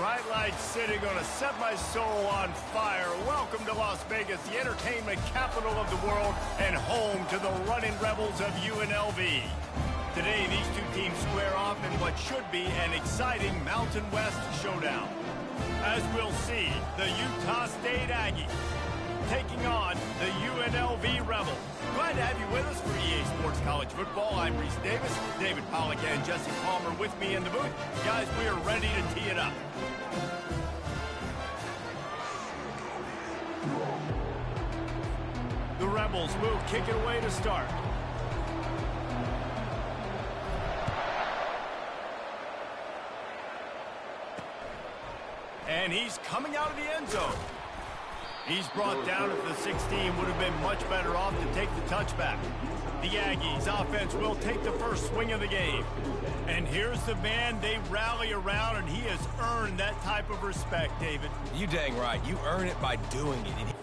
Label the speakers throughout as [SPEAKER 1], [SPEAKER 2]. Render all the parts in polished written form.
[SPEAKER 1] bright lights city, gonna set my soul on fire. Welcome to Las Vegas, the entertainment capital of the world and home to the running rebels of UNLV. Today, these two teams square off in what should be an exciting Mountain West showdown. As we'll see, the Utah State Aggies taking on the UNLV Rebels. Glad to have you with us for EA Sports College Football. I'm Reese Davis, David Pollack and Jesse Palmer with me in the booth. Guys, we are ready to tee it up. The Rebels will kick it away to start. And he's coming out of the end zone. He's brought down at the 16, would have been much better off to take the touchback. The Aggies offense will take the first swing of the game. And here's the man they rally around, and he has earned that type of respect, David.
[SPEAKER 2] You dang right. You earn it by doing it.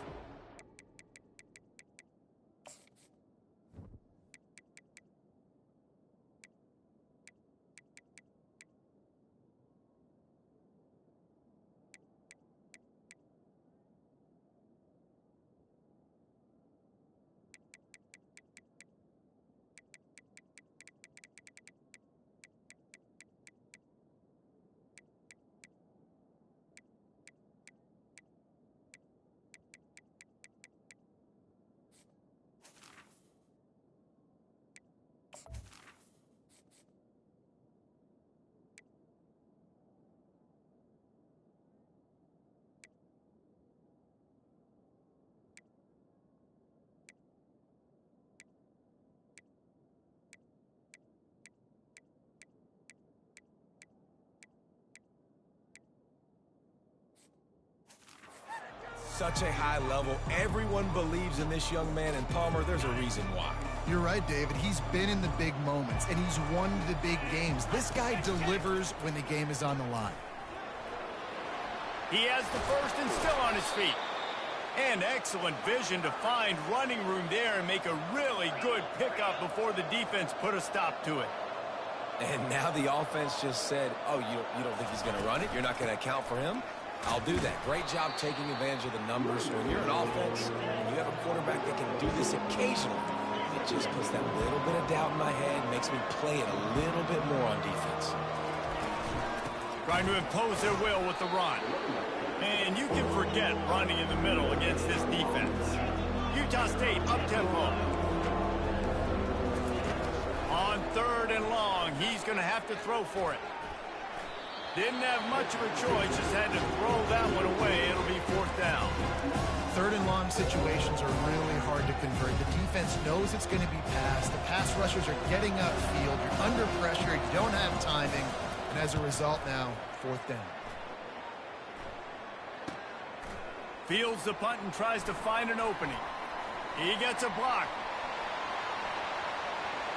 [SPEAKER 2] Such a high level. Everyone believes in this young man, and Palmer, there's a reason why.
[SPEAKER 3] You're right, David. He's been in the big moments, and he's won the big games. This guy delivers when the game is on the line.
[SPEAKER 1] He has the first and still on his feet. And excellent vision to find running room there and make a really good pickup before the defense put a stop to it.
[SPEAKER 2] And now the offense just said, oh, you don't think he's going to run it? You're not going to account for him? I'll do that. Great job taking advantage of the numbers. When you're an offense, when you have a quarterback that can do this occasionally, it just puts that little bit of doubt in my head, makes me play it a little bit more on defense.
[SPEAKER 1] Trying to impose their will with the run. And you can forget running in the middle against this defense. Utah State up-tempo. On 3rd and long, he's going to have to throw for it. Didn't have much of a choice, just had to throw that one away. It'll be 4th down.
[SPEAKER 3] 3rd and long situations are really hard to convert. The defense knows it's going to be passed. The pass rushers are getting upfield. You're under pressure. You don't have timing. And as a result now, 4th down.
[SPEAKER 1] Fields the punt and tries to find an opening. He gets a block.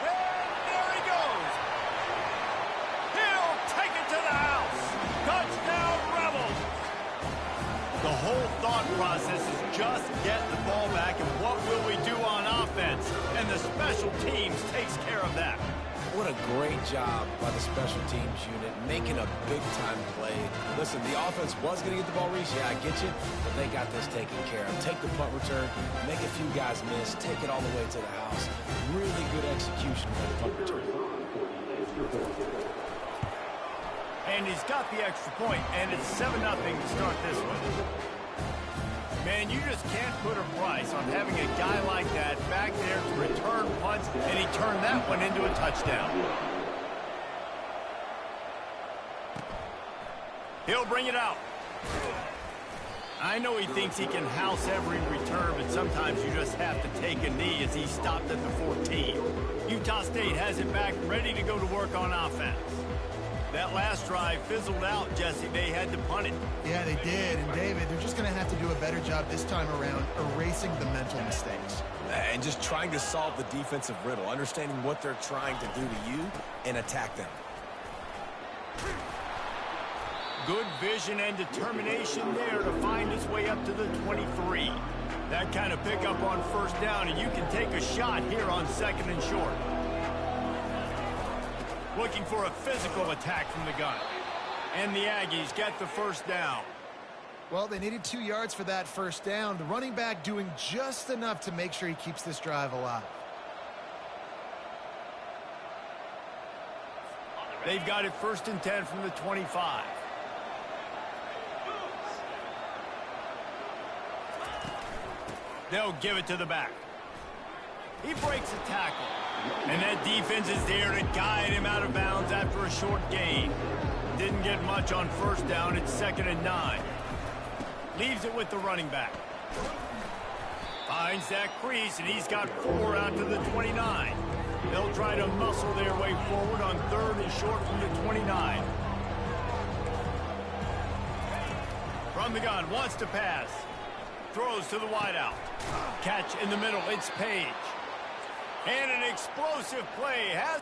[SPEAKER 1] And there he goes. He'll take it to the house. Touchdown, Rebels. The whole thought process is just get the ball back and what will we do on offense? And the special teams takes care of that.
[SPEAKER 2] What a great job by the special teams unit, making a big-time play. Listen, the offense was going to get the ball reached. Yeah, I get you, but they got this taken care of. Take the punt return, make a few guys miss, take it all the way to the house. Really good execution by the punt return.
[SPEAKER 1] And he's got the extra point, and it's 7-0 to start this one. Man, you just can't put a price on having a guy like that back there to return punts, and he turned that one into a touchdown. He'll bring it out. I know he thinks he can house every return, but sometimes you just have to take a knee as he stopped at the 14. Utah State has it back, ready to go to work on offense. That last drive fizzled out, Jesse. They had to punt it.
[SPEAKER 3] Yeah, they did. And, David, they're just going to have to do a better job this time around erasing the mental mistakes.
[SPEAKER 2] And just trying to solve the defensive riddle, understanding what they're trying to do to you and attack them.
[SPEAKER 1] Good vision and determination there to find his way up to the 23. That kind of pickup on 1st down, and you can take a shot here on 2nd and short. Looking for a physical attack from the gun. And the Aggies get the first down.
[SPEAKER 3] Well, they needed 2 yards for that first down. The running back doing just enough to make sure he keeps this drive alive.
[SPEAKER 1] They've got it 1st and 10 from the 25. They'll give it to the back. He breaks a tackle. And that defense is there to guide him out of bounds after a short gain. Didn't get much on first down. It's 2nd and 9. Leaves it with the running back. Finds that crease, and he's got 4 out to the 29. They'll try to muscle their way forward on 3rd and short from the 29. From the gun, wants to pass. Throws to the wideout. Catch in the middle, it's Page. And an explosive play has...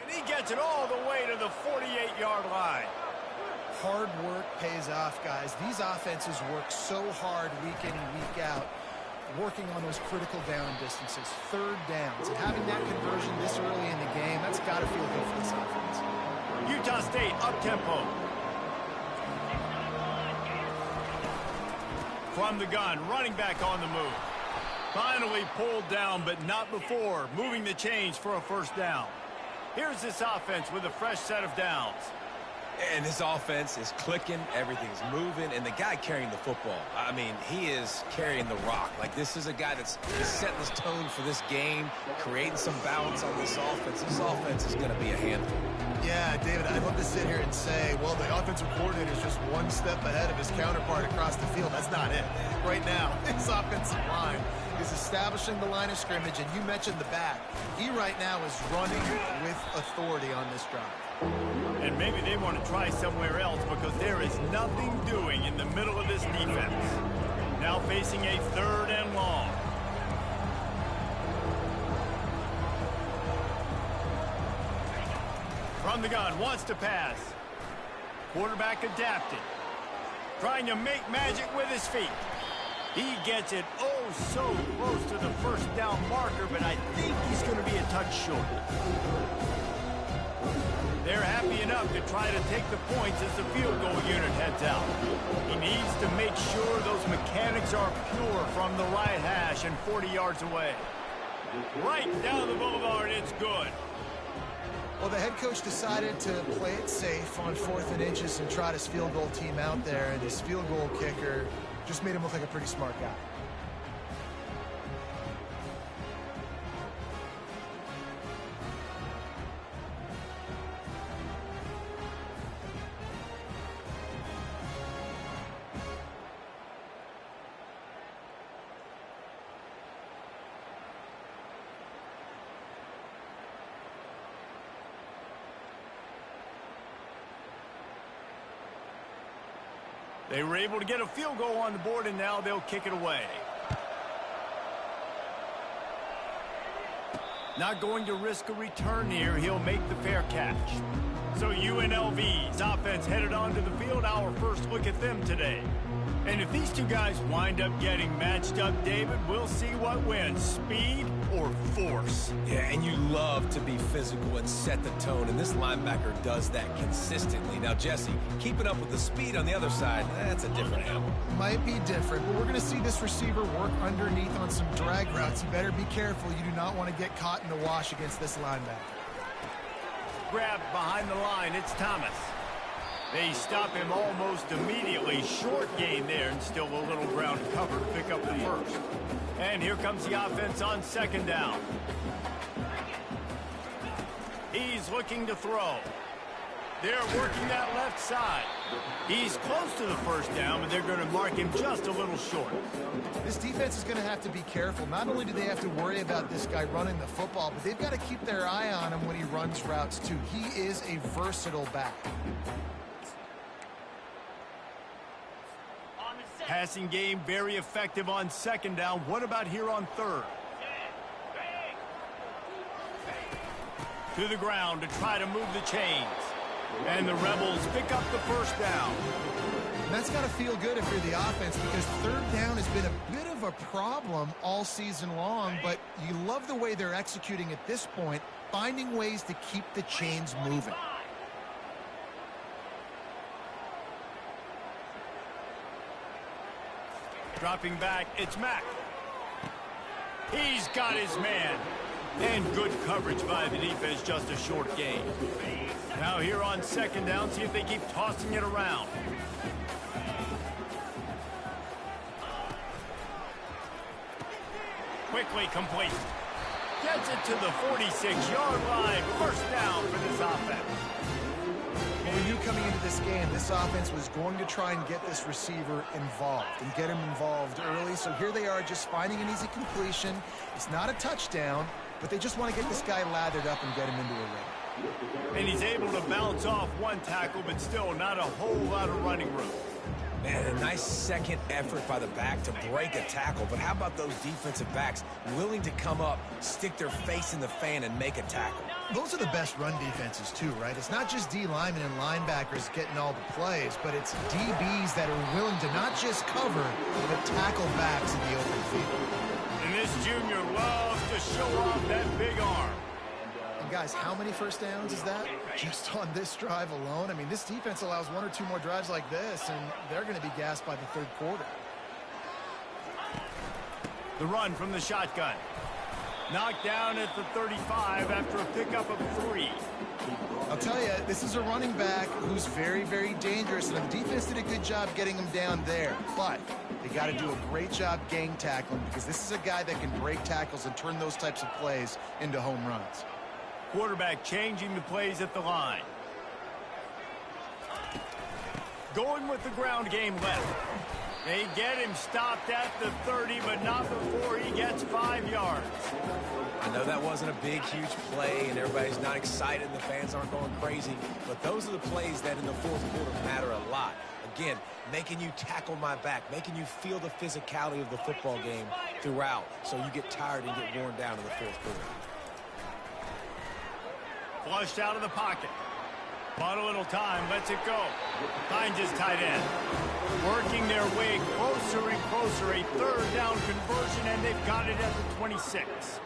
[SPEAKER 1] And he gets it all the way to the 48-yard line.
[SPEAKER 3] Hard work pays off, guys. These offenses work so hard week in and week out, working on those critical down distances, 3rd downs. And having that conversion this early in the game, that's got to feel good for this offense.
[SPEAKER 1] Utah State up-tempo. From the gun, running back on the move. Finally pulled down, but not before moving the chains for a first down. Here's this offense with a fresh set of downs.
[SPEAKER 2] And this offense is clicking, everything's moving, and the guy carrying the football, I mean, he is carrying the rock. Like, this is a guy that's setting this tone for this game, creating some balance on this offense. This offense is going to be a handful.
[SPEAKER 3] Yeah, David, I'd love to sit here and say, well, the offensive coordinator is just one step ahead of his counterpart across the field. That's not it. Right now, his offensive line is establishing the line of scrimmage, and you mentioned the back. He right now is running with authority on this drive.
[SPEAKER 1] And maybe they want to try somewhere else because there is nothing doing in the middle of this defense. Now facing a 3rd and long. From the gun, wants to pass. Quarterback adapted. Trying to make magic with his feet. He gets it oh so close to the first down marker, but I think he's going to be a touch short. They're happy enough to try to take the points as the field goal unit heads out. He needs to make sure those mechanics are pure from the right hash and 40 yards away. Right down the boulevard, it's good.
[SPEAKER 3] Well, the head coach decided to play it safe on 4th and inches and trot his field goal team out there, and his field goal kicker just made him look like a pretty smart guy.
[SPEAKER 1] They were able to get a field goal on the board, and now they'll kick it away. Not going to risk a return here. He'll make the fair catch. So UNLV's offense headed onto the field. Our first look at them today. And if these two guys wind up getting matched up, David, we'll see what wins, speed or force.
[SPEAKER 2] Yeah, and you love to be physical and set the tone, and this linebacker does that consistently. Now, Jesse, keeping up with the speed on the other side, that's a different animal.
[SPEAKER 3] Might be different, but we're going to see this receiver work underneath on some drag routes. You better be careful. You do not want to get caught in the wash against this linebacker.
[SPEAKER 1] Grabbed behind the line, it's Thomas. They stop him almost immediately. Short gain there, and still a little ground cover to pick up the first. And here comes the offense on 2nd down. He's looking to throw. They're working that left side. He's close to the first down, but they're going to mark him just a little short.
[SPEAKER 3] This defense is going to have to be careful. Not only do they have to worry about this guy running the football, but they've got to keep their eye on him when he runs routes, too. He is a versatile back.
[SPEAKER 1] Passing game very effective on 2nd down. What about here on 3rd? To the ground to try to move the chains. And the Rebels pick up the first down.
[SPEAKER 3] And that's got to feel good if you're the offense, because third down has been a bit of a problem all season long, but you love the way they're executing at this point, finding ways to keep the chains moving.
[SPEAKER 1] Dropping back, it's Mack. He's got his man. And good coverage by the defense, just a short gain. Now here on second down, see if they keep tossing it around. Quickly complete. Gets it to the 46-yard line. First down for this offense.
[SPEAKER 3] Well, we knew coming into this game, this offense was going to try and get this receiver involved and get him involved early. So here they are, just finding an easy completion. It's not a touchdown, but they just want to get this guy lathered up and get him into a rhythm.
[SPEAKER 1] And he's able to bounce off one tackle, but still not a whole lot of running room.
[SPEAKER 2] Man, a nice second effort by the back to break a tackle. But how about those defensive backs willing to come up, stick their face in the fan, and make a tackle?
[SPEAKER 3] Those are the best run defenses too, right? It's not just D linemen and linebackers getting all the plays, but it's DBs that are willing to not just cover, but tackle backs in the open field.
[SPEAKER 1] And this junior loves to show off that big arm.
[SPEAKER 3] And guys, how many first downs is that? Just on this drive alone? I mean, this defense allows one or two more drives like this, and they're going to be gassed by the third quarter.
[SPEAKER 1] The run from the shotgun. Knocked down at the 35 after a pickup of 3.
[SPEAKER 3] I'll tell you, this is a running back who's very, very dangerous, and the defense did a good job getting him down there. But they got to do a great job gang tackling, because this is a guy that can break tackles and turn those types of plays into home runs.
[SPEAKER 1] Quarterback changing the plays at the line. Going with the ground game left. They get him stopped at the 30, but not before he gets 5 yards.
[SPEAKER 2] I know that wasn't a big, huge play, and everybody's not excited, and the fans aren't going crazy, but those are the plays that in the fourth quarter matter a lot. Again, making you tackle my back, making you feel the physicality of the football game throughout, so you get tired and get worn down in the fourth quarter.
[SPEAKER 1] Flushed out of the pocket. Bought a little time, lets it go. Finds his tight end. Working their way closer and closer. A third down conversion, and they've got it at the 26.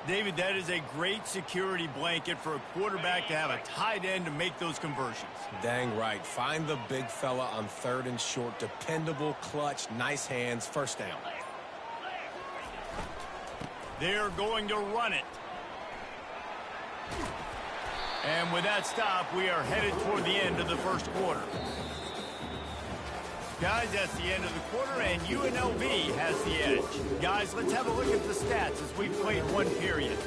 [SPEAKER 1] David, that is a great security blanket for a quarterback to have a tight end to make those conversions.
[SPEAKER 2] Dang right. Find the big fella on third and short. Dependable, clutch, nice hands, first down.
[SPEAKER 1] They're going to run it. And with that stop, we are headed toward the end of the first quarter. Guys, that's the end of the quarter, and UNLV has the edge. Guys, let's have a look at the stats as we've played one period.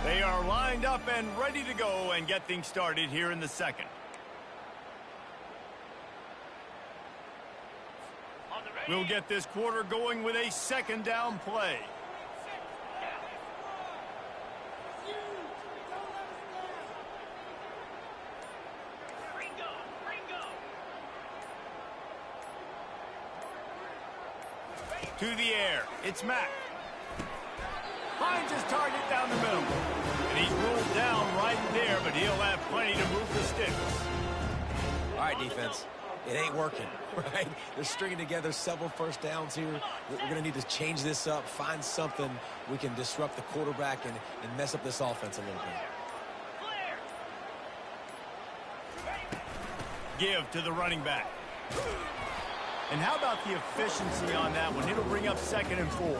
[SPEAKER 1] They are lined up and ready to go and get things started here in the second. We'll get this quarter going with a second down play. To the air, it's Mack. Finds his target down the middle. And he's ruled down right there, but he'll have plenty to move the sticks.
[SPEAKER 2] All right, defense. It ain't working, right? They're stringing together several first downs here. We're going to need to change this up, find something we can disrupt the quarterback and mess up this offense a little bit.
[SPEAKER 1] Give to the running back. And how about the efficiency on that one? It'll bring up 2nd and 4.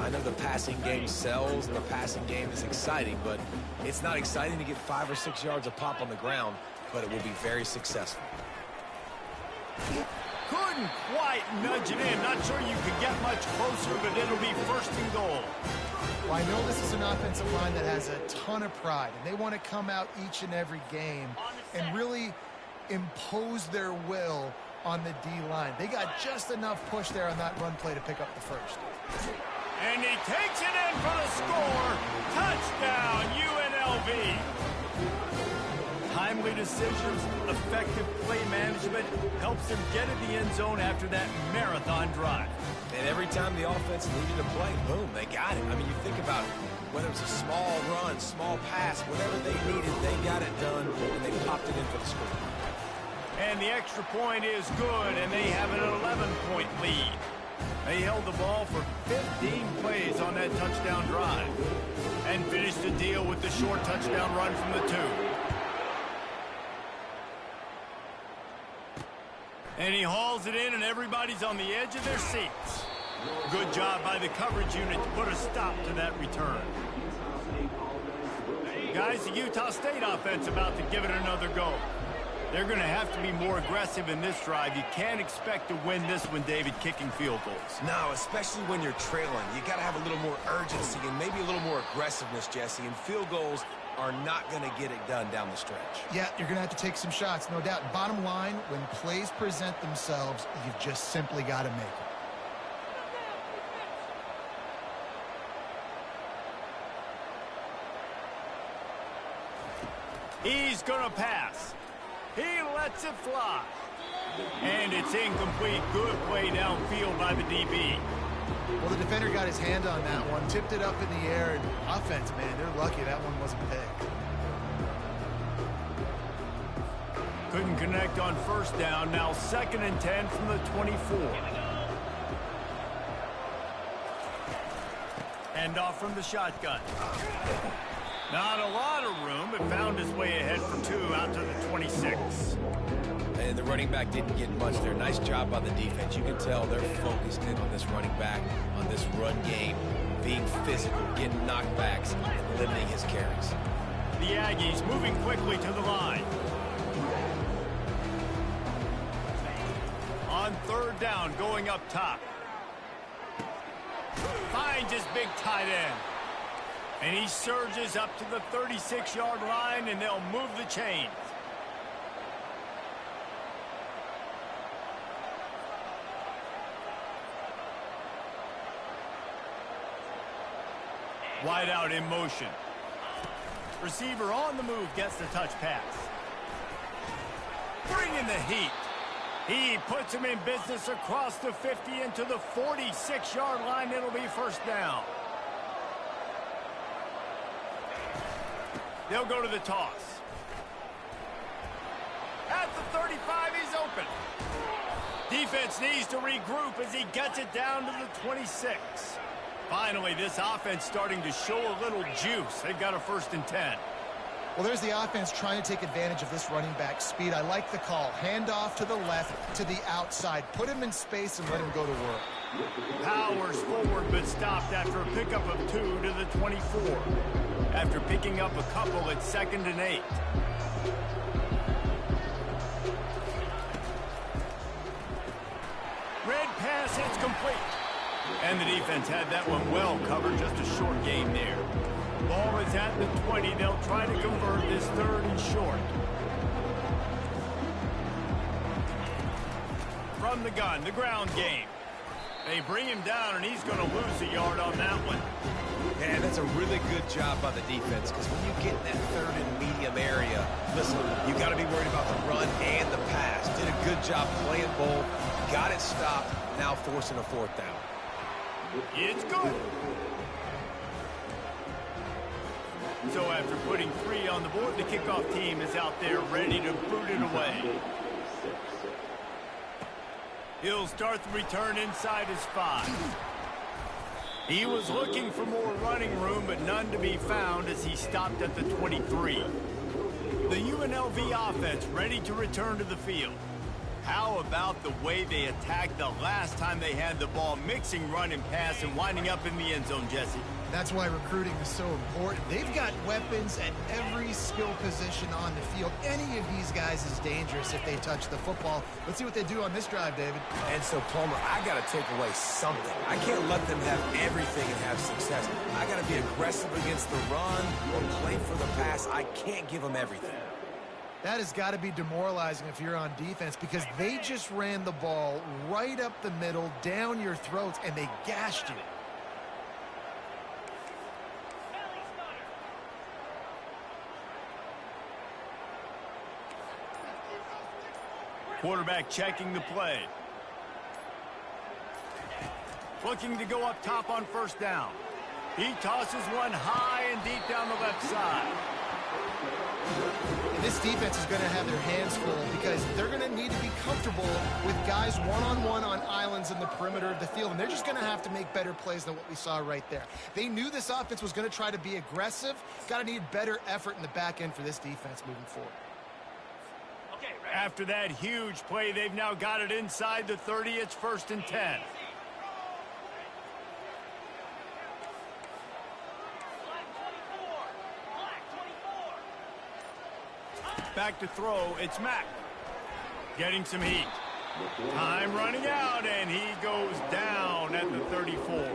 [SPEAKER 2] I know the passing game sells and the passing game is exciting, but it's not exciting to get 5 or 6 yards of pop on the ground, but it will be very successful.
[SPEAKER 1] Couldn't quite nudge it in. Not sure you could get much closer, but it'll be 1st and goal.
[SPEAKER 3] Well, I know this is an offensive line that has a ton of pride, and they want to come out each and every game and really impose their will on the D-line. They got just enough push there on that run play to pick up the first.
[SPEAKER 1] And he takes it in for the score. Touchdown, UNLV. Time timely decisions, effective play management helps them get in the end zone after that marathon drive.
[SPEAKER 2] And every time the offense needed a play, boom, they got it. I mean, you think about it. Whether it was a small run, small pass, whatever they needed, they got it done, and they popped it in for the score.
[SPEAKER 1] And the extra point is good, and they have an 11-point lead. They held the ball for 15 plays on that touchdown drive and finished the deal with the short touchdown run from the 2. And he hauls it in, and everybody's on the edge of their seats. Good job by the coverage unit to put a stop to that return. Guys, the Utah State offense about to give it another go. They're going to have to be more aggressive in this drive. You can't expect to win this one, David, kicking field goals.
[SPEAKER 2] No, especially when you're trailing. You got to have a little more urgency and maybe a little more aggressiveness, Jesse. And field goals are not going to get it done down the stretch.
[SPEAKER 3] Yeah, you're going to have to take some shots, no doubt. Bottom line, when plays present themselves, you've just simply got to make them.
[SPEAKER 1] He's going to pass. He lets it fly. And it's incomplete. Good play downfield by the DB.
[SPEAKER 3] Well, the defender got his hand on that one, tipped it up in the air, and offense, man, they're lucky that one wasn't picked.
[SPEAKER 1] Couldn't connect on first down. Now 2nd and 10 from the 24. Hand off from the shotgun. Not a lot of room, but found his way ahead for 2 out to the 26.
[SPEAKER 2] And the running back didn't get much there. Nice job by the defense. You can tell they're focused in on this running back, on this run game, being physical, getting knockbacks, and limiting his carries.
[SPEAKER 1] The Aggies moving quickly to the line. On 3rd down, going up top. Finds his big tight end. And he surges up to the 36-yard line, and they'll move the chains. Wide out in motion. Receiver on the move gets the touch pass. Bringing the heat. He puts him in business across the 50 into the 46-yard line. It'll be 1st down. They'll go to the toss. At the 35, he's open. Defense needs to regroup as he gets it down to the 26. Finally, this offense starting to show a little juice. They've got a 1st and 10.
[SPEAKER 3] Well, there's the offense trying to take advantage of this running back speed. I like the call. Hand off to the left, to the outside. Put him in space and let him go to work.
[SPEAKER 1] Powers forward, but stopped after a pickup of 2 to the 24. After picking up a couple at 2nd and 8. Red pass hits complete. And the defense had that one well covered. Just a short game there. Ball is at the 20. They'll try to convert this 3rd and short. From the gun, the ground game. They bring him down, and he's going to lose a yard on that one.
[SPEAKER 2] Man, that's a really good job by the defense, because when you get in that 3rd and medium area, listen, you got to be worried about the run and the pass. Did a good job playing both, got it stopped, now forcing a 4th down.
[SPEAKER 1] It's good. So after putting 3 on the board, the kickoff team is out there ready to boot it away. He'll start the return inside his 5. He was looking for more running room, but none to be found as he stopped at the 23. The UNLV offense ready to return to the field. How about the way they attacked the last time they had the ball, mixing run and pass and winding up in the end zone, Jesse?
[SPEAKER 3] That's why recruiting is so important. They've got weapons at every skill position on the field. Any of these guys is dangerous if they touch the football. Let's see what they do on this drive, David.
[SPEAKER 2] And so, Palmer, I got to take away something. I can't let them have everything and have success. I got to be aggressive against the run or play for the pass. I can't give them everything.
[SPEAKER 3] That has got to be demoralizing if you're on defense, because they just ran the ball right up the middle, down your throats, and they gashed you.
[SPEAKER 1] Quarterback checking the play. Looking to go up top on first down. He tosses one high and deep down the left side.
[SPEAKER 3] And this defense is going to have their hands full because they're going to need to be comfortable with guys one-on-one on islands in the perimeter of the field, and they're just going to have to make better plays than what we saw right there. They knew this offense was going to try to be aggressive. Got to need better effort in the back end for this defense moving forward.
[SPEAKER 1] After that huge play, they've now got it inside the 30. It's 1st and 10. Back to throw, it's Mack. Getting some heat. Time running out, and he goes down at the 34.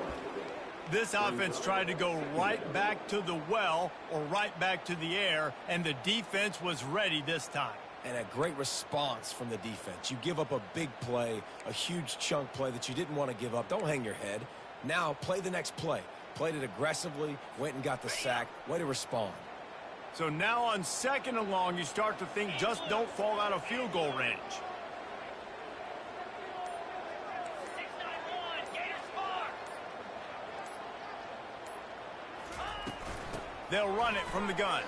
[SPEAKER 1] This offense tried to go right back to the well or right back to the air, and the defense was ready this time.
[SPEAKER 2] And a great response from the defense. You give up a big play, a huge chunk play that you didn't want to give up. Don't hang your head. Now play the next play. Played it aggressively, went and got the sack. Way to respond.
[SPEAKER 1] So now on 2nd and long, you start to think just don't fall out of field goal range. They'll run it from the gun.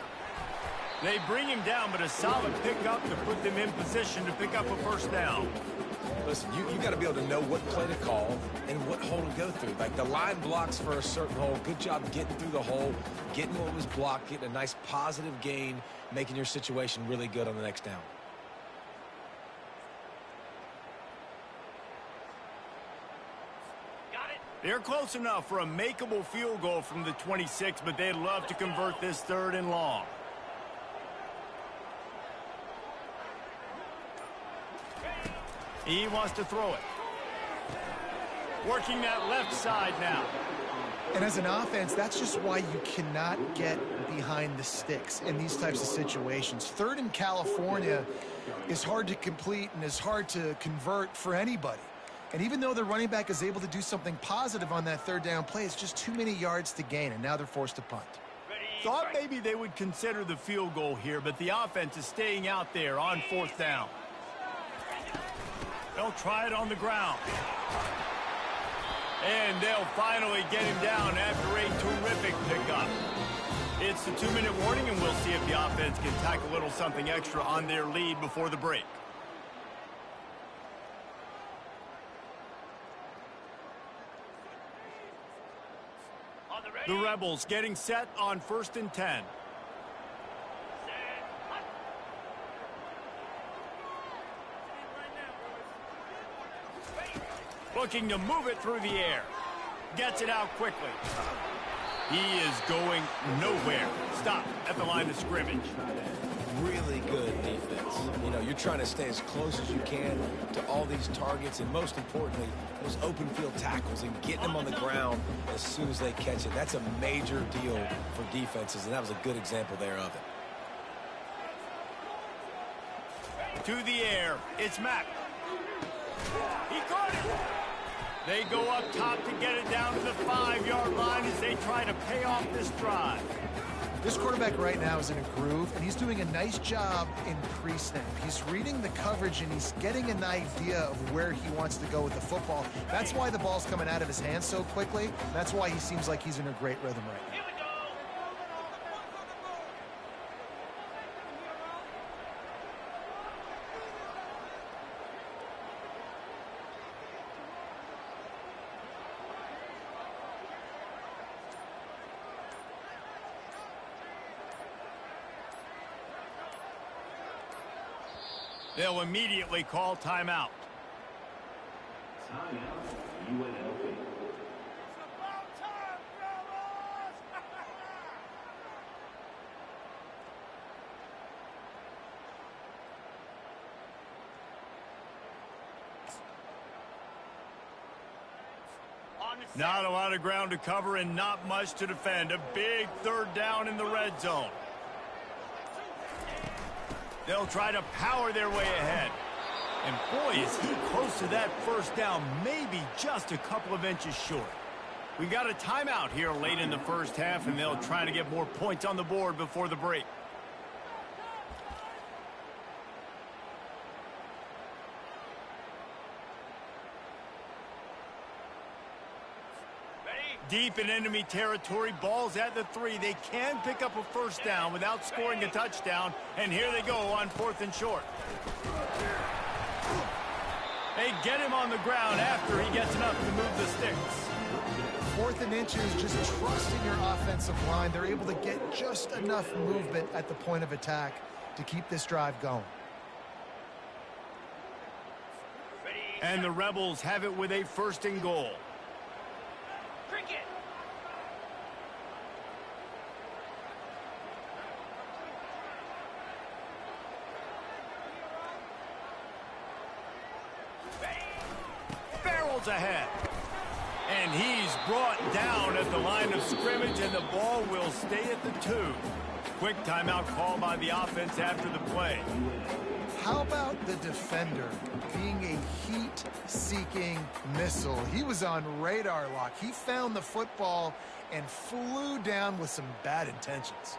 [SPEAKER 1] They bring him down, but a solid pickup to put them in position to pick up a first down.
[SPEAKER 2] Listen, you got to be able to know what play to call and what hole to go through. Like the line blocks for a certain hole. Good job getting through the hole, getting what was blocked, getting a nice positive gain, making your situation really good on the next down.
[SPEAKER 1] They're close enough for a makeable field goal from the 26, but they'd love to convert this 3rd and long. He wants to throw it. Working that left side now.
[SPEAKER 3] And as an offense, that's just why you cannot get behind the sticks in these types of situations. 3rd in California is hard to complete and is hard to convert for anybody. And even though the running back is able to do something positive on that 3rd down play, it's just too many yards to gain, and now they're forced to punt.
[SPEAKER 1] Thought maybe they would consider the field goal here, but the offense is staying out there on 4th down. They'll try it on the ground. And they'll finally get him down after a terrific pickup. It's the 2-minute warning, and we'll see if the offense can tack a little something extra on their lead before the break. The Rebels getting set on 1st and 10. Looking to move it through the air. Gets it out quickly. He is going nowhere. Stop at the line of scrimmage.
[SPEAKER 2] Really good defense. You know, you're trying to stay as close as you can to all these targets, and most importantly, those open field tackles and getting them on the ground as soon as they catch it. That's a major deal for defenses, and that was a good example there of it.
[SPEAKER 1] To the air, it's Mack. He caught it. They go up top to get it down to the 5-yard line as they try to pay off this drive.
[SPEAKER 3] This quarterback right now is in a groove, and he's doing a nice job in pre-snap. He's reading the coverage, and he's getting an idea of where he wants to go with the football. That's why the ball's coming out of his hands so quickly. That's why he seems like he's in a great rhythm right now.
[SPEAKER 1] They'll immediately call timeout.
[SPEAKER 4] Timeout, UNLV.
[SPEAKER 1] Not a lot of ground to cover and not much to defend. A big 3rd down in the red zone. They'll try to power their way ahead. And boy, is he close to that first down, maybe just a couple of inches short. We've got a timeout here late in the first half, and they'll try to get more points on the board before the break. Deep in enemy territory, ball's at the 3. They can pick up a first down without scoring a touchdown, and here they go on 4th and short. They get him on the ground after he gets enough to move the sticks.
[SPEAKER 3] 4th and inches, just trusting your offensive line. They're able to get just enough movement at the point of attack to keep this drive going.
[SPEAKER 1] And the Rebels have it with a 1st and goal. Barrels ahead. And he's brought down at the line of scrimmage, and the ball will stay at the 2. Quick timeout call by the offense after the play.
[SPEAKER 3] How about the defender being a heat-seeking missile? He was on radar lock. He found the football and flew down with some bad intentions.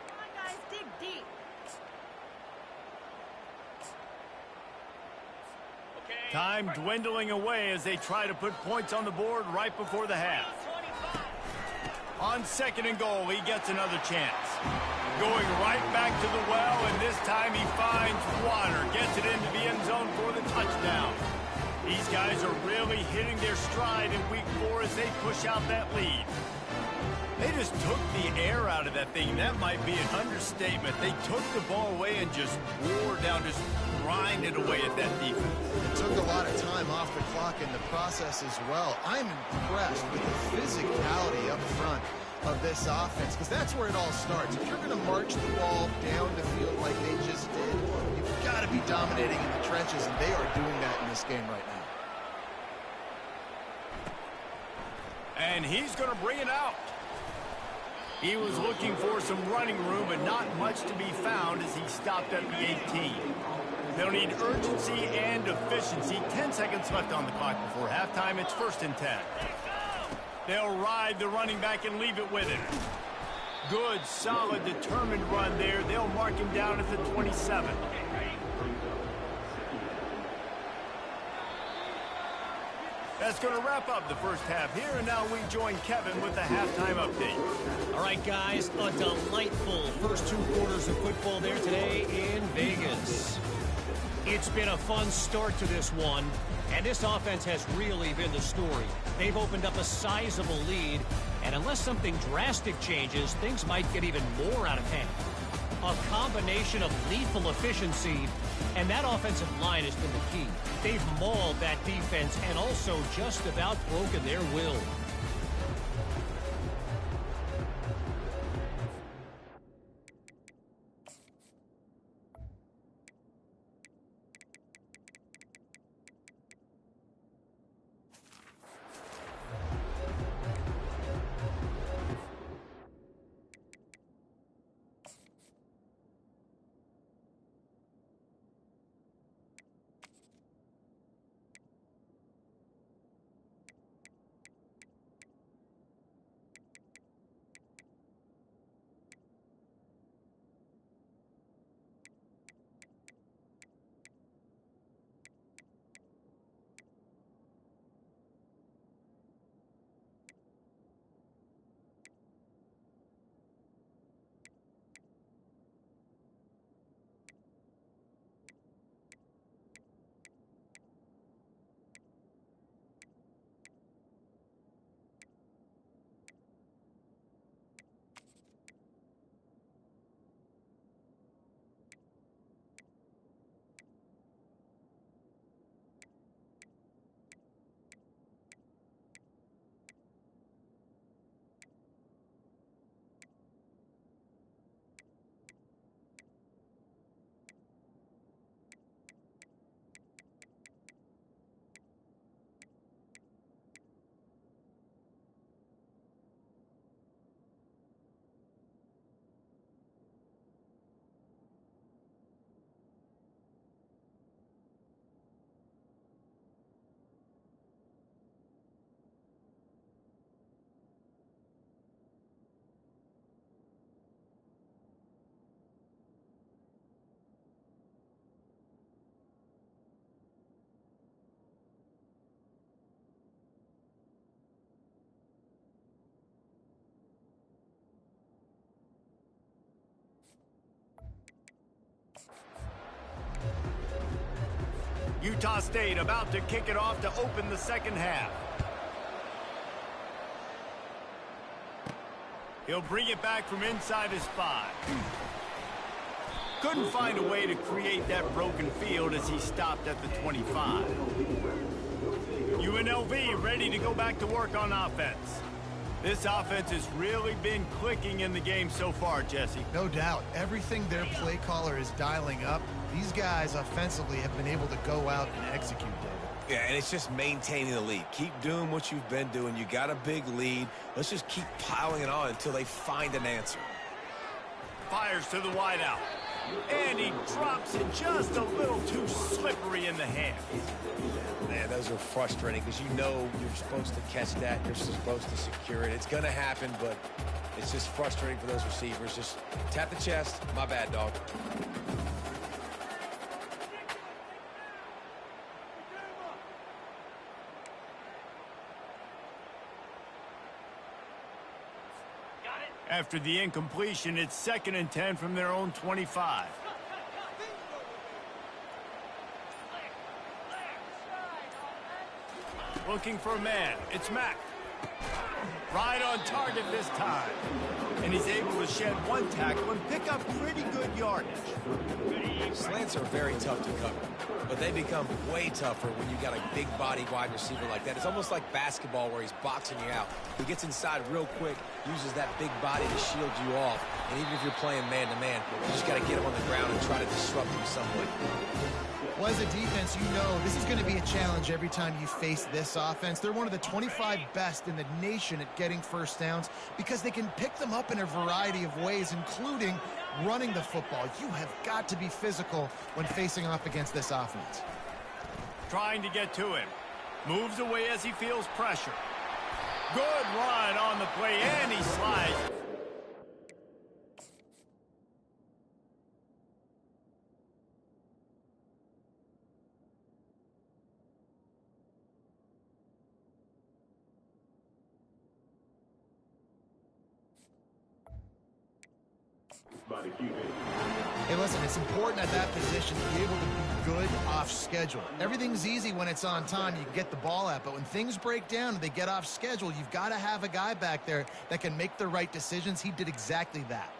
[SPEAKER 4] Come on, guys, dig deep.
[SPEAKER 1] Time dwindling away as they try to put points on the board right before the half. On 2nd and goal, he gets another chance. Going right back to the well, and this time he finds water. Gets it into the end zone for the touchdown. These guys are really hitting their stride in week 4 as they push out that lead. They just took the air out of that thing. That might be an understatement. They took the ball away and just wore down, just grinded away at that defense.
[SPEAKER 3] It took a lot of time off the clock in the process as well. I'm impressed with the physicality up front of this offense, because that's where it all starts. If you're going to march the ball down the field like they just did, you've got to be dominating in the trenches, and they are doing that in this game right now.
[SPEAKER 1] And he's going to bring it out. He was looking for some running room, but not much to be found as he stopped at the 18. They'll need urgency and efficiency. 10 seconds left on the clock before halftime. It's 1st and 10. They'll ride the running back and leave it with him. Good, solid, determined run there. They'll mark him down at the 27. That's going to wrap up the first half here, and now we join Kevin with the halftime update.
[SPEAKER 5] All right, guys, a delightful first 2 quarters of football there today in Vegas. It's been a fun start to this one, and this offense has really been the story. They've opened up a sizable lead, and unless something drastic changes, things might get even more out of hand. A combination of lethal efficiency, and that offensive line has been the key. They've mauled that defense and also just about broken their will.
[SPEAKER 1] Utah State about to kick it off to open the second half. He'll bring it back from inside his 5. Couldn't find a way to create that broken field as he stopped at the 25. UNLV ready to go back to work on offense. This offense has really been clicking in the game so far, Jesse.
[SPEAKER 3] No doubt. Everything their play caller is dialing up, these guys offensively have been able to go out and execute, David.
[SPEAKER 2] Yeah, and it's just maintaining the lead. Keep doing what you've been doing. You got a big lead. Let's just keep piling it on until they find an answer.
[SPEAKER 1] Fires to the wideout. And he drops it just a little too slippery in the hand.
[SPEAKER 2] Man, those are frustrating because you know you're supposed to catch that. You're supposed to secure it. It's going to happen, but it's just frustrating for those receivers. Just tap the chest. My bad, dog.
[SPEAKER 1] After the incompletion, it's 2nd and 10 from their own 25. Looking for a man. It's Mack. Right on target this time. And he's able to shed one tackle and pick up pretty good yardage.
[SPEAKER 2] Slants are very tough to cover, but they become way tougher when you got a big body wide receiver like that. It's almost like basketball where he's boxing you out. He gets inside real quick, uses that big body to shield you off. And even if you're playing man-to-man, you just got to get him on the ground and try to disrupt him some way.
[SPEAKER 3] Well, as a defense, you know this is going to be a challenge every time you face this offense. They're one of the 25 best in the nation at getting first downs because they can pick them up in a variety of ways, including running the football. You have got to be physical when facing off against this offense.
[SPEAKER 1] Trying to get to him. Moves away as he feels pressure. Good run on the play, and he slides.
[SPEAKER 3] Hey, listen, it's important at that position to be able to be good off schedule. Everything's easy when it's on time. You can get the ball out, but when things break down and they get off schedule, you've got to have a guy back there that can make the right decisions. He did exactly that.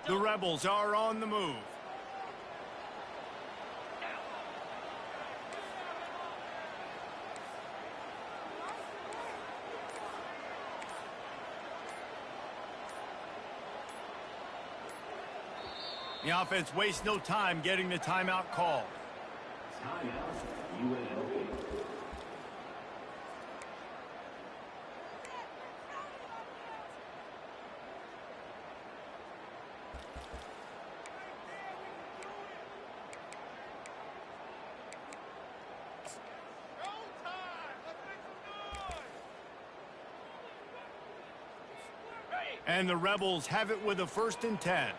[SPEAKER 1] The Rebels are on the move. The offense wastes no time getting the timeout called.
[SPEAKER 6] Timeout, UNLV.
[SPEAKER 1] And the Rebels have it with a 1st and 10.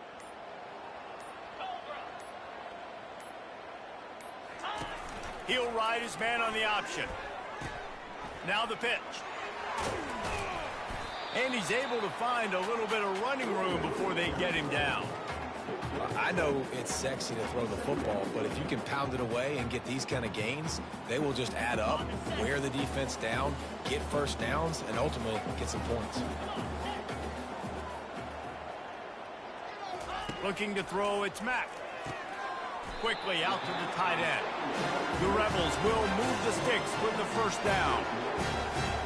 [SPEAKER 1] He'll ride his man on the option. Now the pitch. And he's able to find a little bit of running room before they get him down.
[SPEAKER 2] I know it's sexy to throw the football, but if you can pound it away and get these kind of gains, they will just add up, wear the defense down, get first downs, and ultimately get some points.
[SPEAKER 1] Looking to throw, it's Mack. Quickly out to the tight end. The Rebels will move the sticks with the 1st down.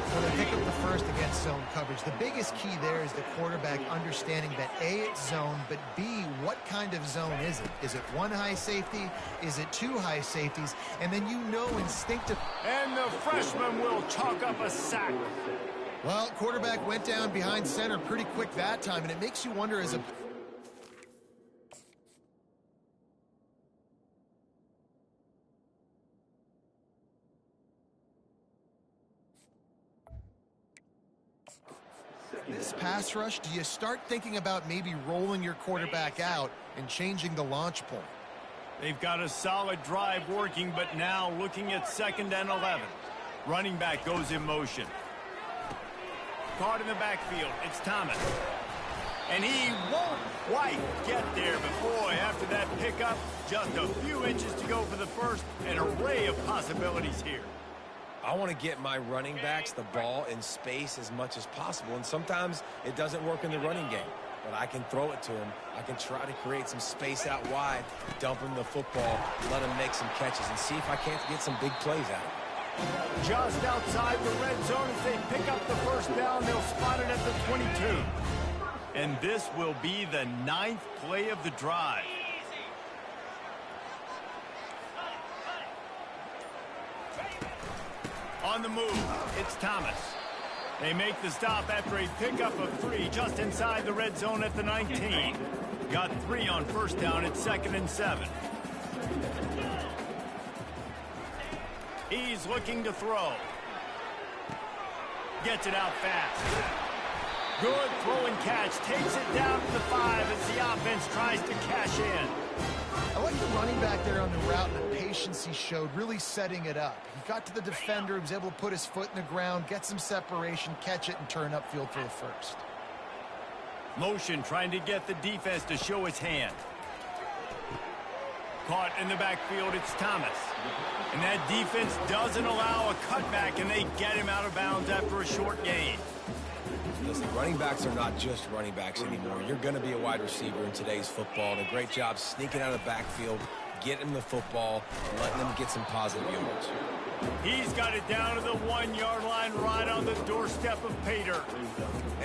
[SPEAKER 3] Well, they pick up the 1st against zone coverage. The biggest key there is the quarterback understanding that A, it's zone, but B, what kind of zone is it? Is it 1 high safety? Is it 2 high safeties? And then you know instinctively.
[SPEAKER 1] And the freshman will chalk up a sack.
[SPEAKER 3] Well, quarterback went down behind center pretty quick that time, and it makes you wonder as a... This pass rush, do you start thinking about maybe rolling your quarterback out and changing the launch point?
[SPEAKER 1] They've got a solid drive working, but now looking at 2nd and 11. Running back goes in motion. Caught in the backfield. It's Thomas. And he won't quite get there, but boy, after that pickup, just a few inches to go for the first. An array of possibilities here.
[SPEAKER 2] I want to get my running backs the ball in space as much as possible, and sometimes it doesn't work in the running game. But I can throw it to him. I can try to create some space out wide, dump him the football, let him make some catches, and see if I can't get some big plays out of it.
[SPEAKER 1] Just outside the red zone as they pick up the first down. They'll spot it at the 22. And this will be the 9th play of the drive. On the move, it's Thomas. They make the stop after a pickup of 3 just inside the red zone at the 19. Got 3 on first down at 2nd and 7. He's looking to throw. Gets it out fast. Good throw and catch. Takes it down to the 5 as the offense tries to cash in.
[SPEAKER 3] I like the running back there on the route and the patience he showed, really setting it up. He got to the defender, he was able to put his foot in the ground, get some separation, catch it, and turn upfield for the first.
[SPEAKER 1] Motion trying to get the defense to show his hand. Caught in the backfield, it's Thomas. And that defense doesn't allow a cutback, and they get him out of bounds after a short gain.
[SPEAKER 2] Listen, running backs are not just running backs anymore. You're going to be a wide receiver in today's football, and a great job sneaking out of the backfield, getting the football, and letting them get some positive yards.
[SPEAKER 1] He's got it down to the 1-yard line, right on the doorstep of Pater.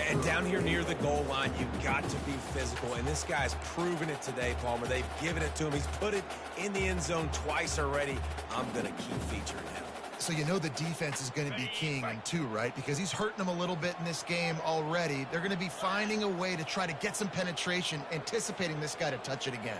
[SPEAKER 2] And down here near the goal line, you've got to be physical, and this guy's proven it today, Palmer. They've given it to him. He's put it in the end zone twice already. I'm going to keep featuring him.
[SPEAKER 3] So you know the defense is going to be keying him too, right? Because he's hurting them a little bit in this game already. They're going to be finding a way to try to get some penetration, anticipating this guy to touch it again.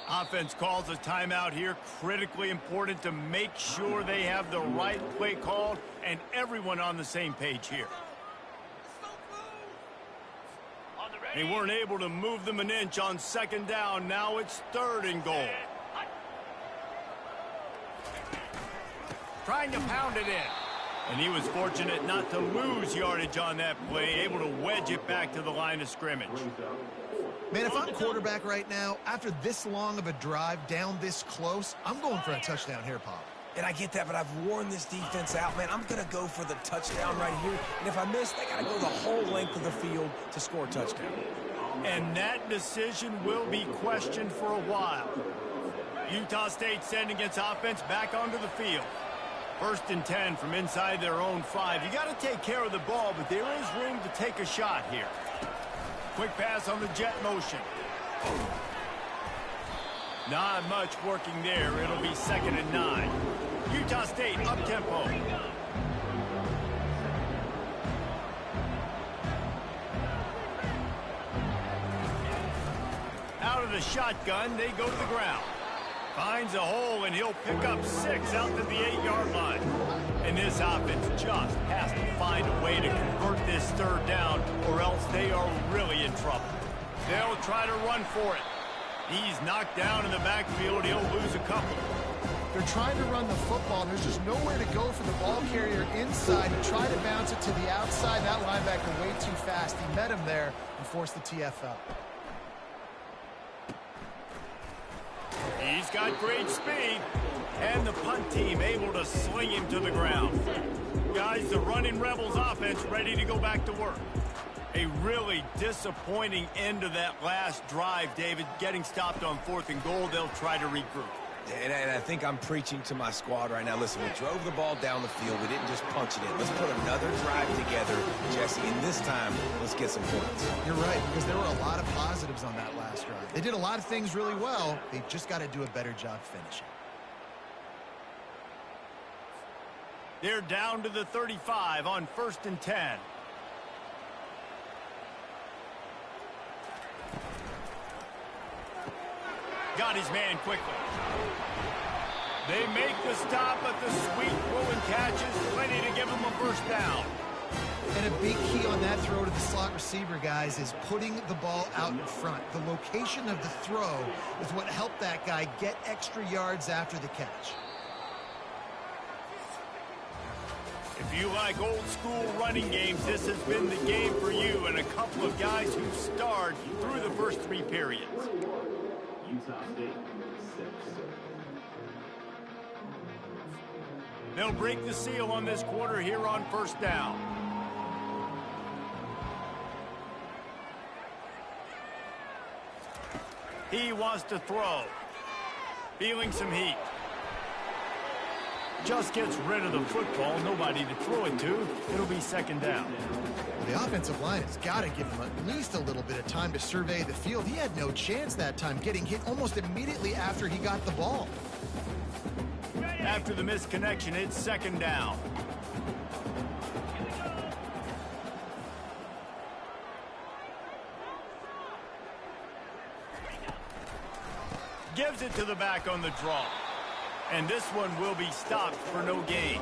[SPEAKER 1] Offense calls a timeout here. Critically important to make sure they have the right play called and everyone on the same page here. They weren't able to move them an inch on 2nd down. Now it's 3rd and goal. Trying to pound it in. And he was fortunate not to lose yardage on that play, able to wedge it back to the line of scrimmage.
[SPEAKER 3] Man, if I'm quarterback right now, after this long of a drive down this close, I'm going for a touchdown here, Pop.
[SPEAKER 2] And I get that, but I've worn this defense out, man. I'm going to go for the touchdown right here. And if I miss, they got to go the whole length of the field to score a touchdown.
[SPEAKER 1] And that decision will be questioned for a while. Utah State sending its offense back onto the field. 1st and 10 from inside their own 5. You got to take care of the ball, but there is room to take a shot here. Quick pass on the jet motion. Not much working there. It'll be 2nd and 9. Utah State up-tempo. Out of the shotgun, they go to the ground. Finds a hole, and he'll pick up 6 out to the 8-yard line. And this offense just has to find a way to convert this 3rd down, or else they are really in trouble. They'll try to run for it. He's knocked down in the backfield. He'll lose a couple.
[SPEAKER 3] They're trying to run the football. There's just nowhere to go for the ball carrier inside to try to bounce it to the outside. That linebacker way too fast. He met him there and forced the TFL.
[SPEAKER 1] He's got great speed. And the punt team able to sling him to the ground. Guys, the running Rebels offense ready to go back to work. A really disappointing end to that last drive, David. Getting stopped on 4th and goal, they'll try to regroup.
[SPEAKER 2] And I think I'm preaching to my squad right now. Listen, we drove the ball down the field. We didn't just punch it in. Let's put another drive together, Jesse, and this time, let's get some points.
[SPEAKER 3] You're right, because there were a lot of positives on that last drive. They did a lot of things really well. They've just got to do a better job finishing.
[SPEAKER 1] They're down to the 35 on 1st and 10. Got his man quickly. They make the stop, but the sweet throw and catch is plenty to give him a first down.
[SPEAKER 3] And a big key on that throw to the slot receiver, guys, is putting the ball out in front. The location of the throw is what helped that guy get extra yards after the catch.
[SPEAKER 1] If you like old-school running games, this has been the game for you and a couple of guys who starred through the first 3 periods.
[SPEAKER 6] Utah State, 6.
[SPEAKER 1] They'll break the seal on this quarter here on first down. He wants to throw. Feeling some heat. Just gets rid of the football. Nobody to throw it to. It'll be second down.
[SPEAKER 3] The offensive line has got to give him at least a little bit of time to survey the field. He had no chance that time, getting hit almost immediately after he got the ball.
[SPEAKER 1] After the misconnection, it's second down. Gives it to the back on the draw. And this one will be stopped for no gain.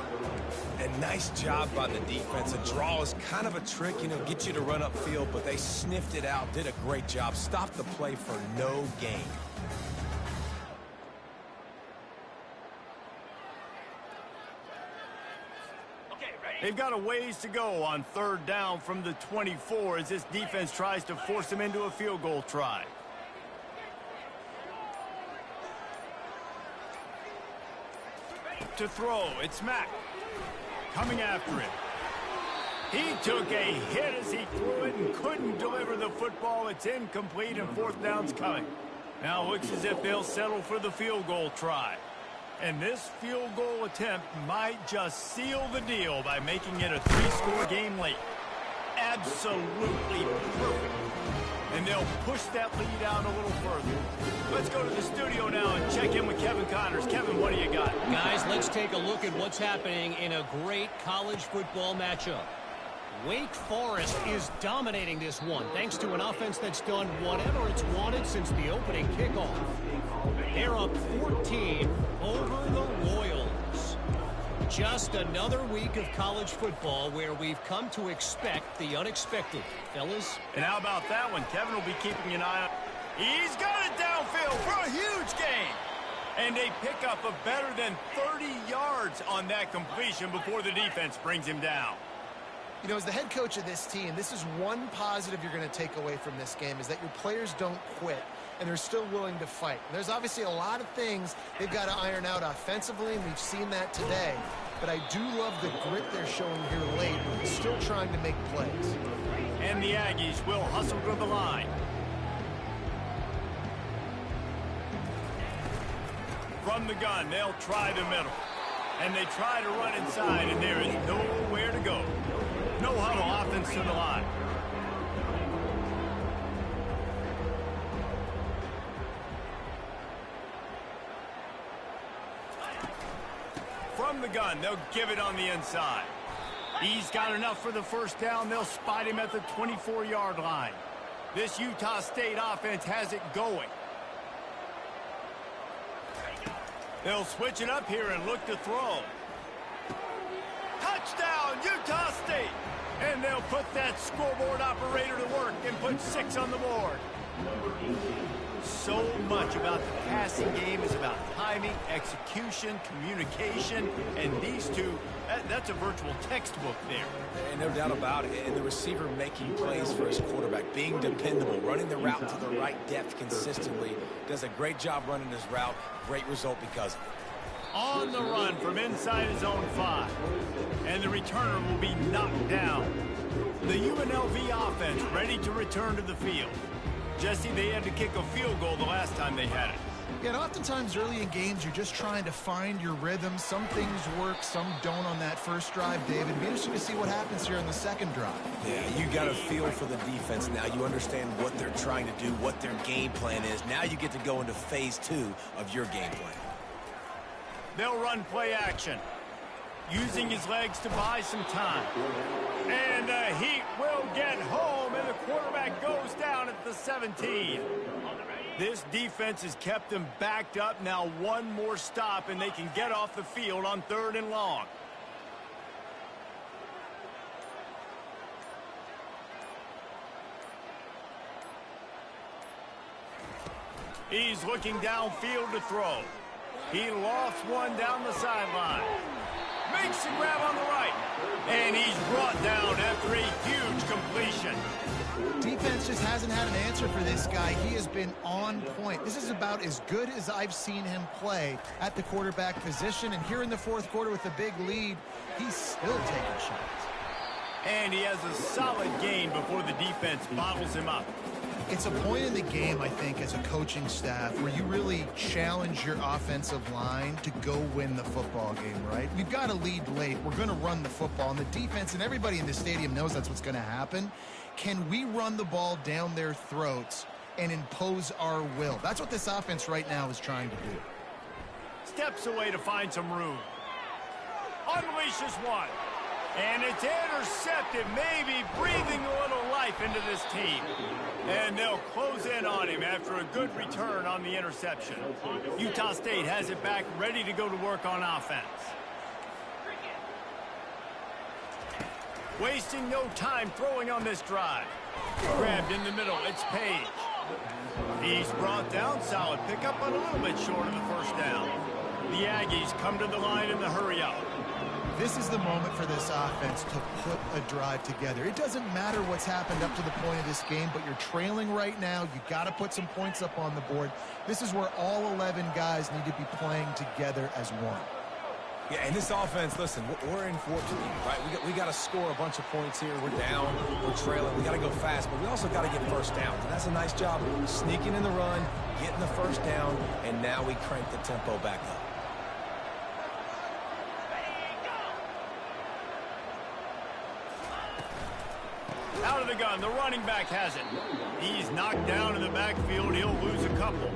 [SPEAKER 2] And nice job by the defense. A draw is kind of a trick, get you to run upfield, but they sniffed it out, did a great job, stopped the play for no gain.
[SPEAKER 1] They've got a ways to go on third down from the 24 as this defense tries to force them into a field goal try. To throw, it's Mack. Coming after him. He took a hit as he threw it and couldn't deliver the football. It's incomplete and fourth down's coming. Now it looks as if they'll settle for the field goal try. And this field goal attempt might just seal the deal by making it a 3-score game late. Absolutely perfect. And they'll push that lead out a little further. Let's go to the studio now and check in with Kevin Connors. Kevin, what do you got?
[SPEAKER 5] Guys, let's take a look at what's happening in a great college football matchup. Wake Forest is dominating this one, thanks to an offense that's done whatever it's wanted since the opening kickoff. They're up 14 over the Royals. Just another week of college football where we've come to expect the unexpected, fellas.
[SPEAKER 1] And how about that one? Kevin will be keeping an eye on. He's got it downfield for a huge gain. And they pick up a better than 30 yards on that completion before the defense brings him down.
[SPEAKER 3] As the head coach of this team, this is one positive you're going to take away from this game, is that your players don't quit, and they're still willing to fight. And there's obviously a lot of things they've got to iron out offensively, and we've seen that today. But I do love the grit they're showing here late, still trying to make plays.
[SPEAKER 1] And the Aggies will hustle to the line. From the gun, they'll try the middle. And they try to run inside, and there is nowhere to go. No huddle, offense to the line. From the gun, they'll give it on the inside. He's got enough for the first down. They'll spot him at the 24-yard line. This Utah State offense has it going. They'll switch it up here and look to throw. Touchdown, Utah State! And they'll put that scoreboard operator to work and put 6 on the board. So much about the passing game is about timing, execution, communication, and these two, that's a virtual textbook there.
[SPEAKER 2] And no doubt about it. And the receiver making plays for his quarterback, being dependable, running the route to the right depth consistently, does a great job running his route. Great result because of it.
[SPEAKER 1] On the run from inside his own 5. And the returner will be knocked down. The UNLV offense ready to return to the field. Jesse, they had to kick a field goal the last time they had it.
[SPEAKER 3] Yeah, and oftentimes early in games, you're just trying to find your rhythm. Some things work, some don't on that first drive, David. It'd be interesting to see what happens here on the second drive.
[SPEAKER 2] Yeah, you got a feel for the defense now. You understand what they're trying to do, what their game plan is. Now you get to go into phase 2 of your game plan.
[SPEAKER 1] They'll run play action, using his legs to buy some time. And the Heat will get home, and the quarterback goes down at the 17. This defense has kept them backed up. Now one more stop, and they can get off the field on 3rd and long. He's looking downfield to throw. He lofts one down the sideline. Makes makes the grab on the right. And he's brought down after a huge completion.
[SPEAKER 3] Defense just hasn't had an answer for this guy. He has been on point. This is about as good as I've seen him play at the quarterback position. And here in the fourth quarter with a big lead, he's still taking shots.
[SPEAKER 1] And he has a solid gain before the defense bottles him up.
[SPEAKER 3] It's a point in the game, I think, as a coaching staff where you really challenge your offensive line to go win the football game, right? We've got a lead late. We're going to run the football. And the defense and everybody in the stadium knows that's what's going to happen. Can we run the ball down their throats and impose our will? That's what this offense right now is trying to do.
[SPEAKER 1] Steps away to find some room. Unleashes one. And it's intercepted, maybe breathing a little life into this team. And they'll close in on him after a good return on the interception. Utah State has it back, ready to go to work on offense. Wasting no time throwing on this drive. Grabbed in the middle, it's Page. He's brought down, solid pickup, but a little bit short of the first down. The Aggies come to the line in the hurry-up.
[SPEAKER 3] This is the moment for this offense to put a drive together. It doesn't matter what's happened up to the point of this game, but you're trailing right now. You got to put some points up on the board. This is where all 11 guys need to be playing together as one.
[SPEAKER 2] Yeah, and this offense, listen, we're in for it to be, right? We got to score a bunch of points here. We're down, we're trailing. We got to go fast, but we also got to get first down. And that's a nice job sneaking in the run, getting the first down, and now we crank the tempo back up.
[SPEAKER 1] Out of the gun, the running back has it. He's knocked down in the backfield. He'll lose a couple.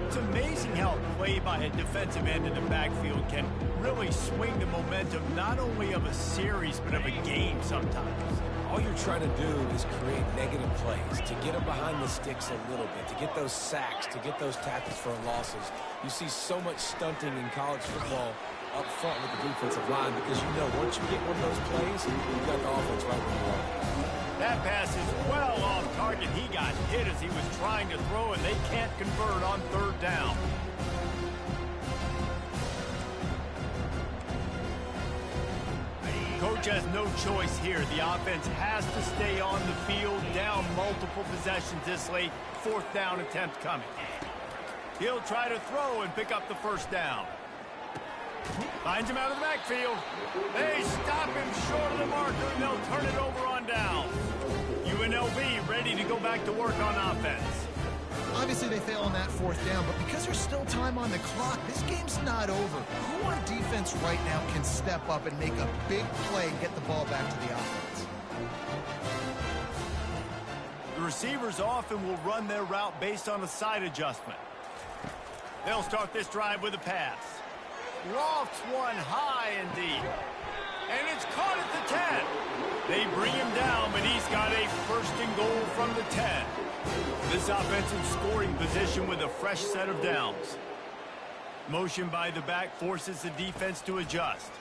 [SPEAKER 1] It's amazing how play by a defensive end in the backfield can really swing the momentum not only of a series but of a game sometimes.
[SPEAKER 2] All you're trying to do is create negative plays, to get them behind the sticks a little bit, to get those sacks, to get those tackles for losses. You see so much stunting in college football up front with the defensive line because you know once you get one of those plays, you've got the offense right where you are.
[SPEAKER 1] That pass is well off target. He got hit as he was trying to throw, and they can't convert on third down. Coach has no choice here. The offense has to stay on the field, down multiple possessions this late. Fourth down attempt coming. He'll try to throw and pick up the first down. Finds him out of the backfield. They stop him short of the marker, and they'll turn it over on down. UNLV ready to go back to work on offense.
[SPEAKER 3] Obviously, they fail on that fourth down, but because there's still time on the clock, this game's not over. Who on defense right now can step up and make a big play and get the ball back to the offense?
[SPEAKER 1] The receivers often will run their route based on a side adjustment. They'll start this drive with a pass. Lofts one high and deep. And it's caught at the 10. They bring him down, but he's got a first and goal from the 10. This offensive scoring position with a fresh set of downs. Motion by the back forces the defense to adjust.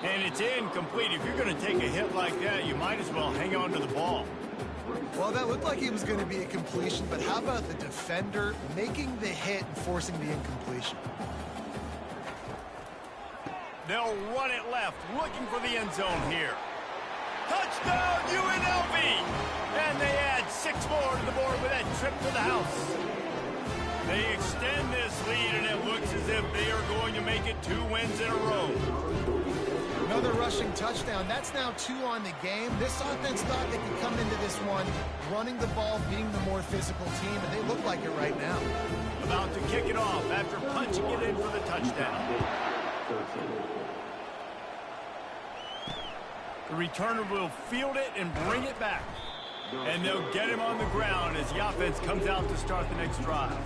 [SPEAKER 1] And it's incomplete. If you're going to take a hit like that, you might as well hang on to the ball.
[SPEAKER 3] Well, that looked like it was going to be a completion, but how about the defender making the hit and forcing the incompletion?
[SPEAKER 1] They'll run it left, looking for the end zone here. Touchdown, UNLV! And they add 6 more to the board with that trip to the house. They extend this lead, and it looks as if they are going to make it 2 wins in a row.
[SPEAKER 3] Another rushing touchdown. That's now 2 on the game. This offense thought they could come into this one running the ball, being the more physical team, and they look like it right now.
[SPEAKER 1] About to kick it off after punching it in for the touchdown. The returner will field it and bring it back. And they'll get him on the ground as the offense comes out to start the next drive.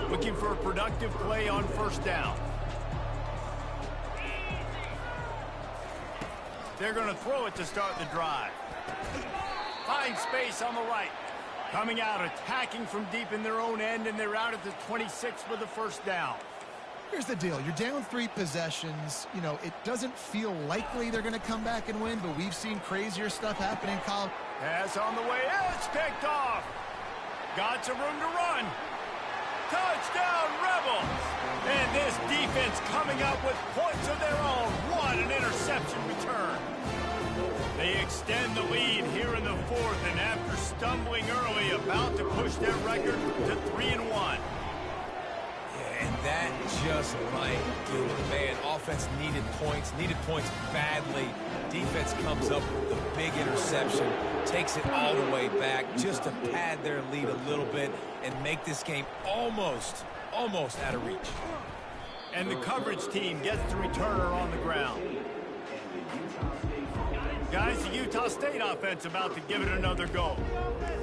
[SPEAKER 1] Looking for a productive play on first down. They're going to throw it to start the drive. Find space on the right. Coming out, attacking from deep in their own end, and they're out at the 26 with the first down.
[SPEAKER 3] Here's the deal. You're down 3 possessions. You know, it doesn't feel likely they're going to come back and win, but we've seen crazier stuff happen in college.
[SPEAKER 1] Pass on the way. It's picked off. Got some room to run. Touchdown, Rebels! And this defense coming up with points of their own. What an interception return. They extend the lead here in the fourth, and after stumbling early, about to push their record to 3-1.
[SPEAKER 2] And that just might do it, man. Offense needed points badly. Defense comes up with the big interception, takes it all the way back just to pad their lead a little bit and make this game almost out of reach.
[SPEAKER 1] And the coverage team gets the returner on the ground. Guys, the Utah State offense about to give it another go.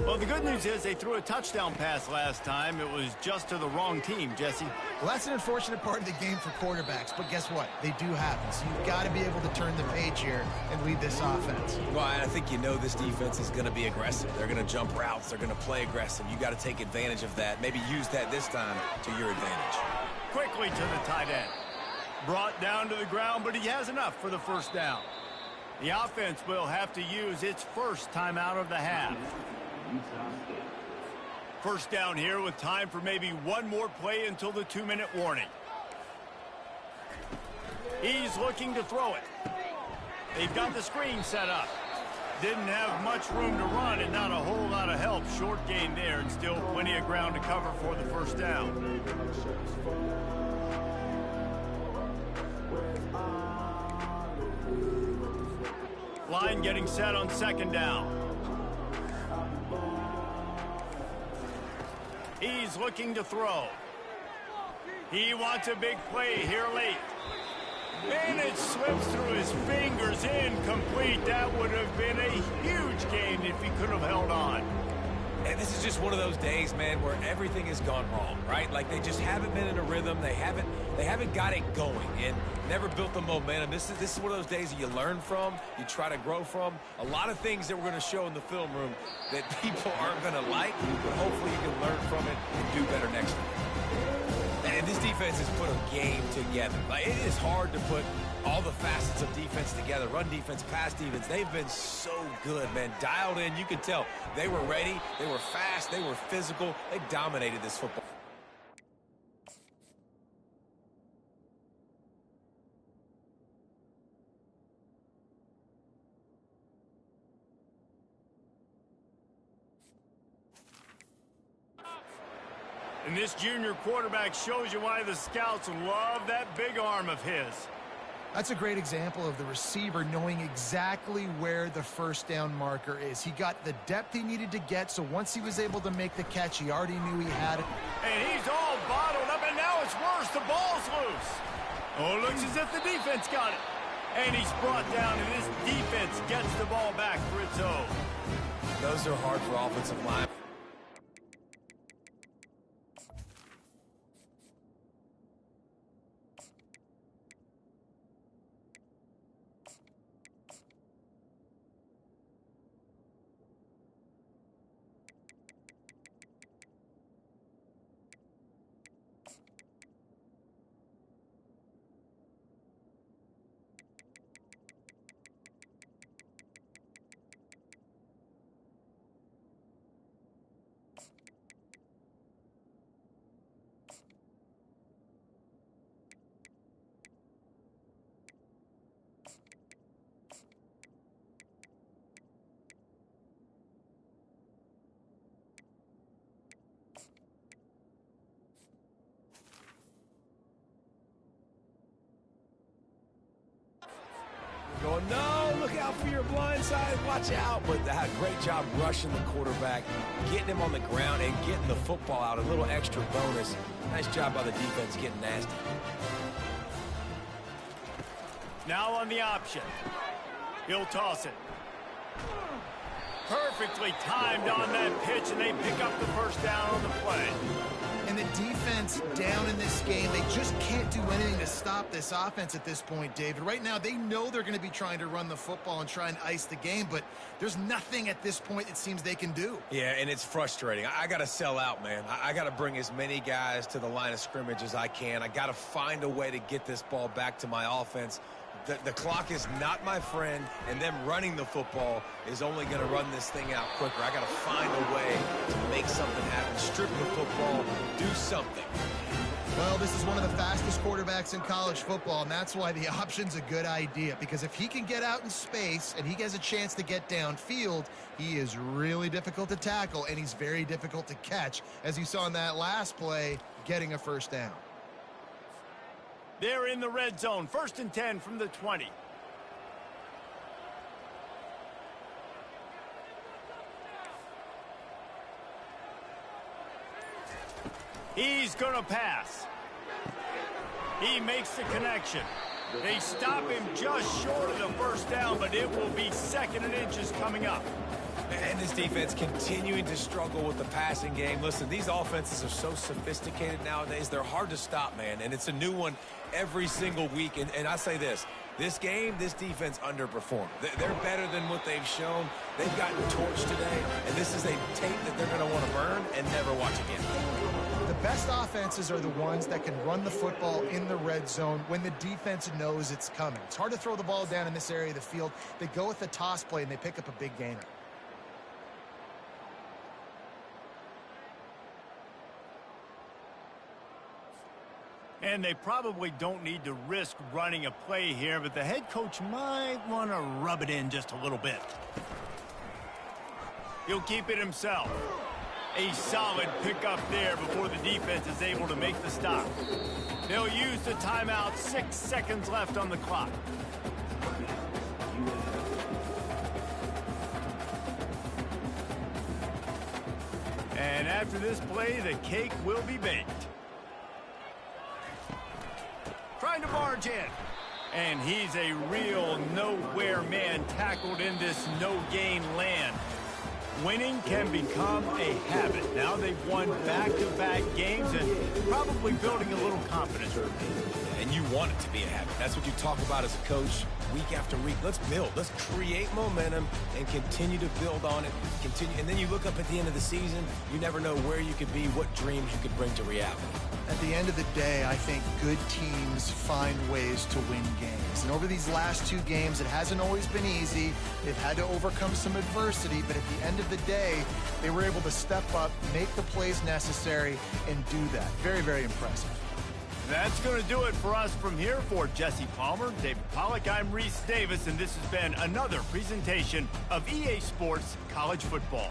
[SPEAKER 1] Well, the good news is they threw a touchdown pass last time. It was just to the wrong team, Jesse.
[SPEAKER 3] Well, that's an unfortunate part of the game for quarterbacks, but guess what? They do happen, so you've got to be able to turn the page here and lead this offense.
[SPEAKER 2] Well, I think you know this defense is going to be aggressive. They're going to jump routes. They're going to play aggressive. You got to take advantage of that. Maybe use that this time to your advantage.
[SPEAKER 1] Quickly to the tight end. Brought down to the ground, but he has enough for the first down. The offense will have to use its first timeout of the half. First down here with time for maybe one more play until the 2-minute warning. He's looking to throw it. They've got the screen set up. Didn't have much room to run and not a whole lot of help. Short gain there and still plenty of ground to cover for the first down. Line getting set on second down. He's looking to throw. He wants a big play here late. And it slips through his fingers, incomplete. That would have been a huge gain if he could have held on.
[SPEAKER 2] And this is just one of those days, man, where everything has gone wrong, right? Like they just haven't been in a rhythm. They haven't got it going and never built the momentum. This is one of those days that you learn from, you try to grow from. A lot of things that we're going to show in the film room that people aren't going to like, but hopefully you can learn from it and do better next time. And this defense has put a game together. Like, it is hard to put all the facets of defense together. Run defense, pass defense. They've been so good, man. Dialed in. You could tell they were ready. They were fast. They were physical. They dominated this football.
[SPEAKER 1] And this junior quarterback shows you why the scouts love that big arm of his.
[SPEAKER 3] That's a great example of the receiver knowing exactly where the first down marker is. He got the depth he needed to get, so once he was able to make the catch, he already knew he had it.
[SPEAKER 1] And he's all bottled up, and now it's worse. The ball's loose. Oh, looks as if the defense got it. And he's brought down, and this defense gets the ball back for its own.
[SPEAKER 2] Those are hard for offensive line. Going, no, look out for your blind side, watch out. But that great job rushing the quarterback, getting him on the ground and getting the football out, a little extra bonus. Nice job by the defense getting nasty.
[SPEAKER 1] Now on the option. He'll toss it. Perfectly timed on that pitch, and they pick up the first down on the play.
[SPEAKER 3] And the defense down in this game, they just can't can't do anything to stop this offense at this point, David. Right now, they know they're going to be trying to run the football and try and ice the game, but there's nothing at this point it seems they can do.
[SPEAKER 2] Yeah, and it's frustrating. I got to sell out, man. I got to bring as many guys to the line of scrimmage as I can. I got to find a way to get this ball back to my offense. The clock is not my friend, and them running the football is only going to run this thing out quicker. I got to find a way to make something happen. Strip the football, do something.
[SPEAKER 3] Well, this is one of the fastest quarterbacks in college football, and that's why the option's a good idea, because if he can get out in space and he has a chance to get downfield, he is really difficult to tackle, and he's very difficult to catch, as you saw in that last play, getting a first down.
[SPEAKER 1] They're in the red zone. 1st and 10 from the 20. He's going to pass. He makes the connection. They stop him just short of the first down, but it will be 2nd and inches coming up.
[SPEAKER 2] And this defense continuing to struggle with the passing game. Listen, these offenses are so sophisticated nowadays. They're hard to stop, man. And it's a new one every single week. And I say this game, this defense underperformed. They're better than what they've shown. They've gotten torched today. And this is a tape that they're going to want to burn and never watch again.
[SPEAKER 3] The best offenses are the ones that can run the football in the red zone when the defense knows it's coming. It's hard to throw the ball down in this area of the field. They go with the toss play, and they pick up a big gainer.
[SPEAKER 1] And they probably don't need to risk running a play here, but the head coach might want to rub it in just a little bit. He'll keep it himself. A solid pickup there before the defense is able to make the stop. They'll use the timeout. 6 seconds left on the clock. And after this play, the cake will be baked. Trying to barge in. And he's a real nowhere man tackled in this no-gain land. Winning can become a habit. Now they've won back-to-back games and probably building a little confidence.
[SPEAKER 2] And you want it to be a habit. That's what you talk about as a coach week after week. Let's build. Let's create momentum and continue to build on it. And then you look up at the end of the season, you never know where you could be, what dreams you could bring to reality.
[SPEAKER 3] At the end of the day, I think good teams find ways to win games. And over these last 2 games, it hasn't always been easy. They've had to overcome some adversity, but at the end of the day, they were able to step up, make the plays necessary, and do that. Very, very impressive.
[SPEAKER 1] That's going to do it for us from here. For Jesse Palmer, David Pollack, I'm Reese Davis, and this has been another presentation of EA Sports College Football.